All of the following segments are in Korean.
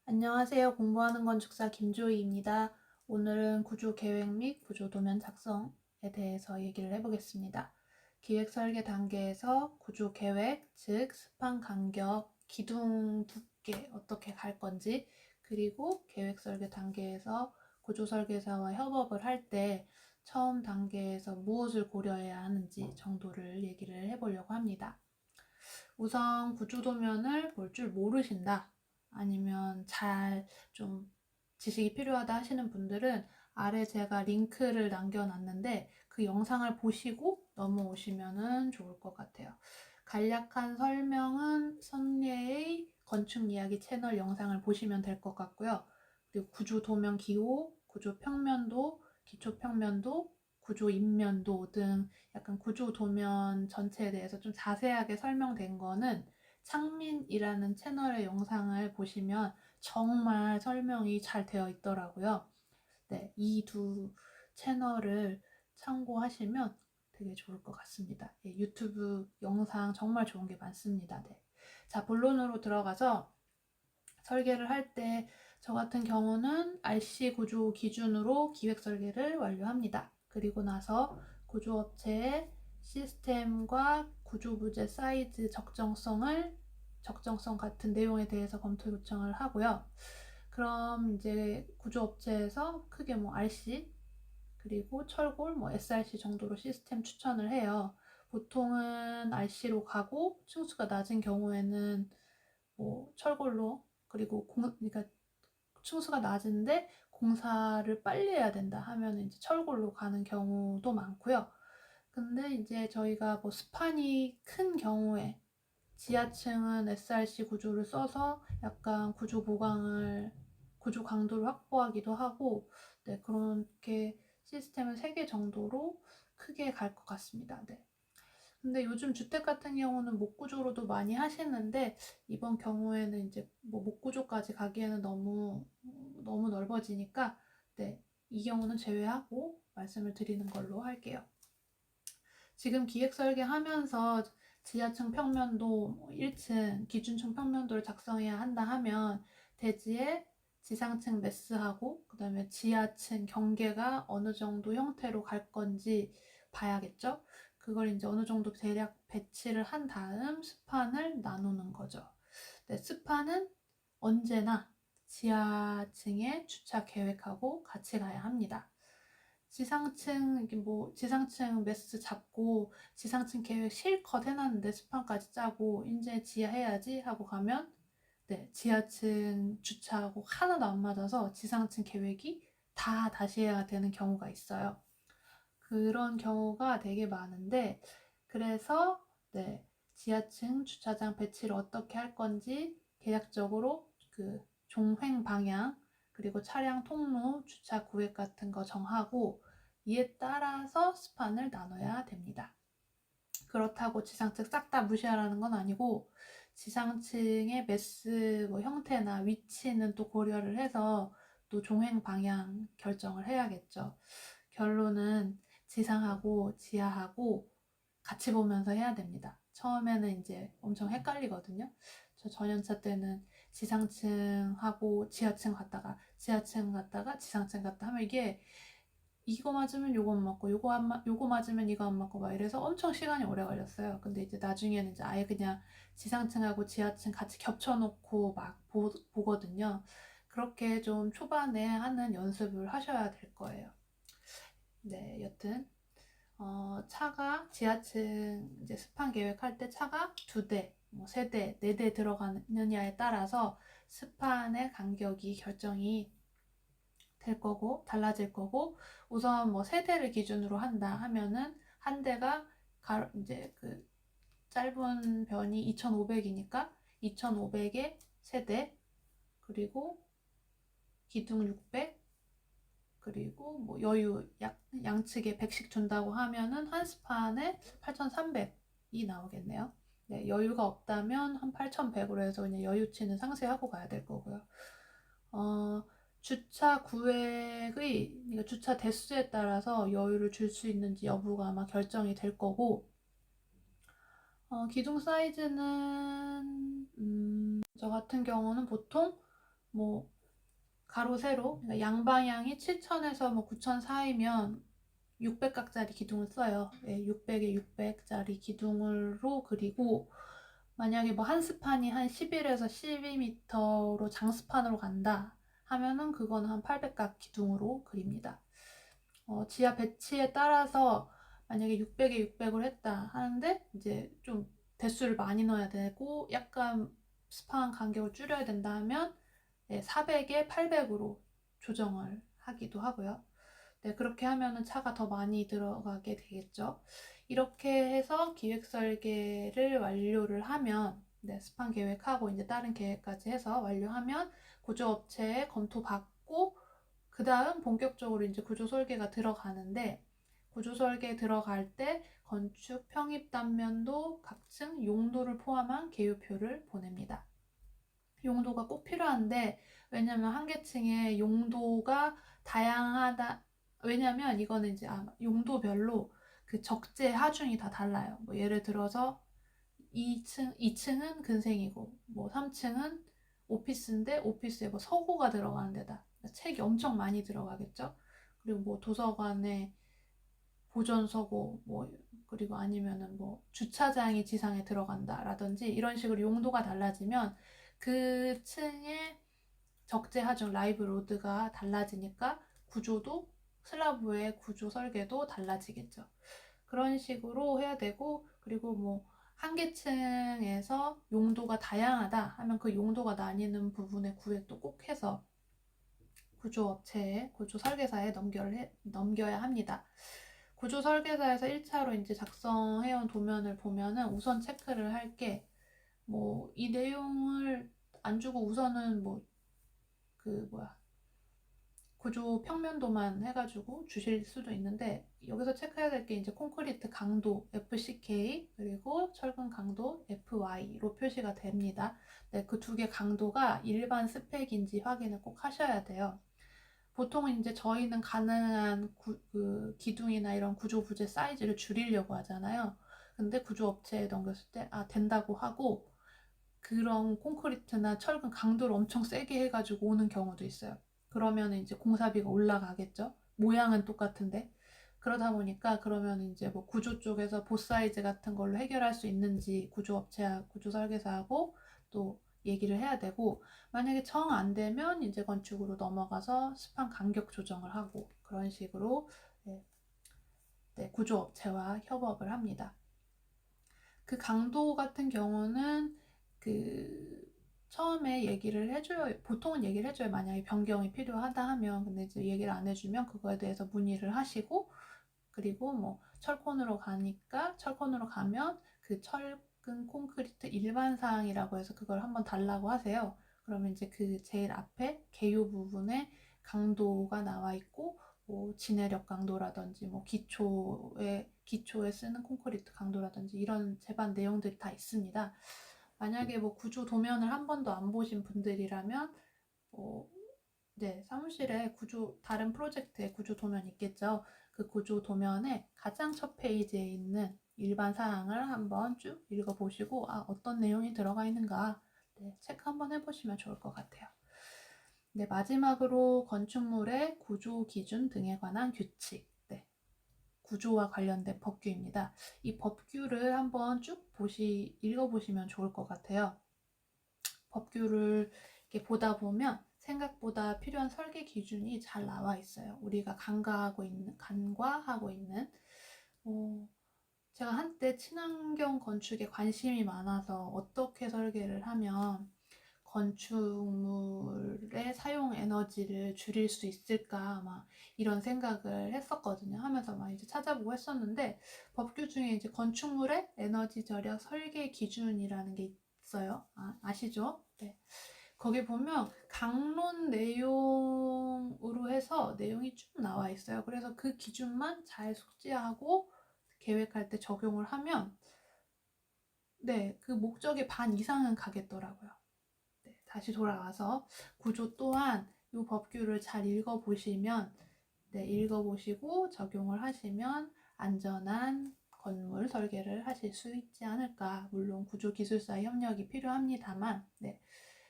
안녕하세요. 공부하는 건축사 김조희입니다. 오늘은 구조 계획 및 구조 도면 작성에 대해서 얘기를 해보겠습니다. 기획 설계 단계에서 구조 계획, 즉 스판 간격, 기둥 두께 어떻게 갈 건지, 그리고 계획 설계 단계에서 구조 설계사와 협업을 할 때 처음 단계에서 무엇을 고려해야 하는지 정도를 얘기를 해보려고 합니다. 우선 구조 도면을 볼 줄 모르신다, 아니면 잘 좀 지식이 필요하다 하시는 분들은 아래 제가 링크를 남겨놨는데 그 영상을 보시고 넘어오시면 좋을 것 같아요. 간략한 설명은 선예의 건축 이야기 채널 영상을 보시면 될 것 같고요. 그리고 구조 도면 기호, 구조 평면도, 기초 평면도, 구조 인면도 등 약간 구조 도면 전체에 대해서 좀 자세하게 설명된 거는 창민이라는 채널의 영상을 보시면 정말 설명이 잘 되어 있더라고요. 네, 이 두 채널을 참고하시면 되게 좋을 것 같습니다. 예, 유튜브 영상 정말 좋은 게 많습니다. 네. 자, 본론으로 들어가서 설계를 할 때 저 같은 경우는 RC 구조 기준으로 기획 설계를 완료합니다. 그리고 나서 구조업체의 시스템과 구조 부재 사이즈 적정성 같은 내용에 대해서 검토 요청을 하고요. 그럼 이제 구조업체에서 크게 RC 그리고 철골, SRC 정도로 시스템 추천을 해요. 보통은 RC로 가고 층수가 낮은 경우에는 철골로, 그리고 그러니까 층수가 낮은데 공사를 빨리 해야 된다 하면 이제 철골로 가는 경우도 많고요. 근데 이제 저희가 스판이 큰 경우에 지하층은 SRC 구조를 써서 약간 구조 강도를 확보하기도 하고, 네, 그렇게 시스템을 3개 정도로 크게 갈 것 같습니다. 네. 근데 요즘 주택 같은 경우는 목구조로도 많이 하시는데 이번 경우에는 이제 목구조까지 가기에는 너무 넓어지니까, 네, 이 경우는 제외하고 말씀을 드리는 걸로 할게요. 지금 기획 설계하면서 지하층 평면도 1층 기준층 평면도를 작성해야 한다 하면 대지에 지상층 메스하고 그 다음에 지하층 경계가 어느 정도 형태로 갈 건지 봐야겠죠. 그걸 이제 어느 정도 대략 배치를 한 다음 스판을 나누는 거죠. 네, 스판은 언제나 지하층의 주차 계획하고 같이 가야 합니다. 지상층 메스 잡고 지상층 계획 실컷 해놨는데 스판까지 짜고 이제 지하 해야지 하고 가면, 네, 지하층 주차하고 하나도 안 맞아서 지상층 계획이 다 다시 해야 되는 경우가 있어요. 그런 경우가 되게 많은데, 그래서 네, 지하층 주차장 배치를 어떻게 할 건지 계략적으로 그 종횡 방향 그리고 차량 통로, 주차 구획 같은 거 정하고 이에 따라서 스판을 나눠야 됩니다. 그렇다고 지상층 싹 다 무시하라는 건 아니고 지상층의 메스 형태나 위치는 또 고려를 해서 또 종횡 방향 결정을 해야겠죠. 결론은 지상하고 지하하고 같이 보면서 해야 됩니다. 처음에는 이제 엄청 헷갈리거든요. 저 전연차 때는 지상층하고 지하층 갔다가 지상층 갔다 하면 이거 맞으면 요거 안 맞고 요거 맞으면 이거 안 맞고 막 이래서 엄청 시간이 오래 걸렸어요. 근데 이제 나중에는 이제 아예 그냥 지상층하고 지하층 같이 겹쳐놓고 막 보거든요. 그렇게 좀 초반에 하는 연습을 하셔야 될 거예요. 네, 여튼 차가 지하층 이제 스판 계획할 때 차가 2대, 3대, 4대 들어가느냐에 따라서 스판의 간격이 결정이 될 거고 달라질 거고, 우선 3대를 기준으로 한다 하면은 한 대가 이제 그 짧은 변이 2500이니까 2500에 3대, 그리고 기둥 600, 그리고 여유 양측에 100씩 준다고 하면은 한 스판에 8300이 나오겠네요. 네, 여유가 없다면 한 8100으로 해서 그냥 여유치는 상쇄하고 가야 될 거고요. 주차 구획의, 그러니까 주차 대수에 따라서 여유를 줄 수 있는지 여부가 아마 결정이 될 거고, 기둥 사이즈는 저 같은 경우는 보통 뭐 가로 세로 그러니까 양방향이 7,000에서 뭐 9,000 사이면 600각짜리 기둥을 써요. 600에 600짜리 기둥으로 그리고 만약에 뭐 한 스판이 한 11에서 12m로 장스판으로 간다 하면은 그거는 한 800각 기둥으로 그립니다. 지하 배치에 따라서 만약에 600에 600을 했다 하는데 이제 좀 대수를 많이 넣어야 되고 약간 스판 간격을 줄여야 된다 하면 400에 800으로 조정을 하기도 하고요. 네, 그렇게 하면은 차가 더 많이 들어가게 되겠죠. 이렇게 해서 기획 설계를 완료를 하면 스판 계획하고 이제 다른 계획까지 해서 완료하면 구조업체에 검토받고 그 다음 본격적으로 이제 구조 설계가 들어가는데 구조 설계 들어갈 때 건축 평입 단면도 각층 용도를 포함한 계획표를 보냅니다. 용도가 꼭 필요한데 왜냐면 한 계층의 용도가 다양하다. 왜냐면 이거는 이제 용도별로 그 적재 하중이 다 달라요. 뭐 예를 들어서 2층은 근생이고 뭐 3층은 오피스인데 오피스에 뭐 서고가 들어가는 데다. 책이 엄청 많이 들어가겠죠. 그리고 뭐 도서관에 보존서고 뭐 그리고 아니면은 뭐 주차장이 지상에 들어간다라든지 이런 식으로 용도가 달라지면 그 층의 적재 하중 라이브 로드가 달라지니까 구조도 슬라브의 구조 설계도 달라지겠죠. 그런 식으로 해야 되고 그리고 뭐 한 계층에서 용도가 다양하다 하면 그 용도가 나뉘는 부분의 구획도 꼭 해서 구조업체에 구조 설계사에 넘겨야 합니다. 구조 설계사에서 1차로 이제 작성해온 도면을 보면은 우선 체크를 할 게 뭐 이 내용을 안 주고 우선은 뭐 구조 평면도만 해가지고 주실 수도 있는데 여기서 체크해야 될 게 이제 콘크리트 강도 FCK 그리고 철근 강도 FY로 표시가 됩니다. 네, 그 두 개 강도가 일반 스펙인지 확인을 꼭 하셔야 돼요. 보통 이제 저희는 가능한 기둥이나 이런 구조 부재 사이즈를 줄이려고 하잖아요. 근데 구조업체에 넘겼을 때 된다고 하고 그런 콘크리트나 철근 강도를 엄청 세게 해가지고 오는 경우도 있어요. 그러면 이제 공사비가 올라가겠죠. 모양은 똑같은데. 그러다 보니까 그러면 이제 뭐 구조 쪽에서 보사이즈 같은 걸로 해결할 수 있는지 구조업체와 구조 설계사하고 또 얘기를 해야 되고 만약에 정 안 되면 이제 건축으로 넘어가서 스판 간격 조정을 하고 그런 식으로 구조업체와 협업을 합니다. 그 강도 같은 경우는 처음에 얘기를 해줘요. 보통은 얘기를 해줘요. 만약에 변경이 필요하다 하면. 근데 이제 얘기를 안 해주면 그거에 대해서 문의를 하시고 그리고 뭐 철콘으로 가면 그 철근 콘크리트 일반 사항이라고 해서 그걸 한번 달라고 하세요. 그러면 이제 그 제일 앞에 개요 부분에 강도가 나와 있고 뭐 진해력 강도라든지 뭐 기초에 쓰는 콘크리트 강도라든지 이런 제반 내용들이 다 있습니다. 만약에 뭐 구조 도면을 한 번도 안 보신 분들이라면 사무실에 다른 프로젝트의 구조 도면 있겠죠. 그 구조 도면에 가장 첫 페이지에 있는 일반 사항을 한번 쭉 읽어보시고 어떤 내용이 들어가 있는가 체크 한번 해보시면 좋을 것 같아요. 마지막으로 건축물의 구조 기준 등에 관한 규칙, 구조와 관련된 법규입니다. 이 법규를 한번 쭉 읽어보시면 좋을 것 같아요. 법규를 이렇게 보다 보면 생각보다 필요한 설계 기준이 잘 나와 있어요. 우리가 간과하고 있는 제가 한때 친환경 건축에 관심이 많아서 어떻게 설계를 하면 건축물의 사용 에너지를 줄일 수 있을까 이런 생각을 했었거든요. 하면서 이제 찾아보고 했었는데 법규 중에 이제 건축물의 에너지 절약 설계 기준이라는 게 있어요. 아시죠? 네. 거기 보면 강론 내용으로 해서 내용이 쭉 나와 있어요. 그래서 그 기준만 잘 숙지하고 계획할 때 적용을 하면 그 목적의 반 이상은 가겠더라고요. 다시 돌아와서 구조 또한 이 법규를 잘 읽어보시고 적용을 하시면 안전한 건물 설계를 하실 수 있지 않을까. 물론 구조기술사의 협력이 필요합니다만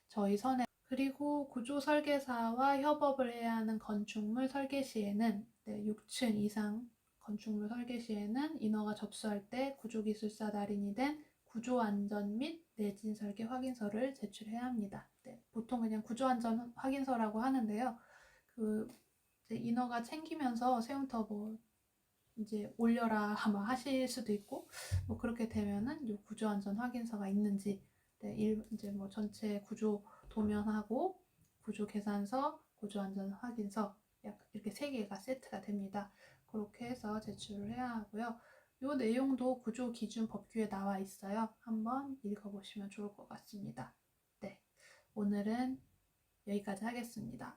저희 선에 그리고 구조 설계사와 협업을 해야 하는 건축물 설계 시에는 6층 이상 건축물 설계 시에는 인허가 접수할 때 구조기술사 달인이 된 구조안전 및 내진 설계 확인서를 제출해야 합니다. 보통 그냥 구조안전 확인서라고 하는데요. 이제 인허가 챙기면서 세운터 이제 올려라 아마 하실 수도 있고, 그렇게 되면은 요 구조안전 확인서가 있는지, 이제 전체 구조 도면하고 구조 계산서, 구조안전 확인서 이렇게 3개가 세트가 됩니다. 그렇게 해서 제출을 해야 하고요. 요 내용도 구조 기준 법규에 나와 있어요. 한번 읽어보시면 좋을 것 같습니다. 네, 오늘은 여기까지 하겠습니다.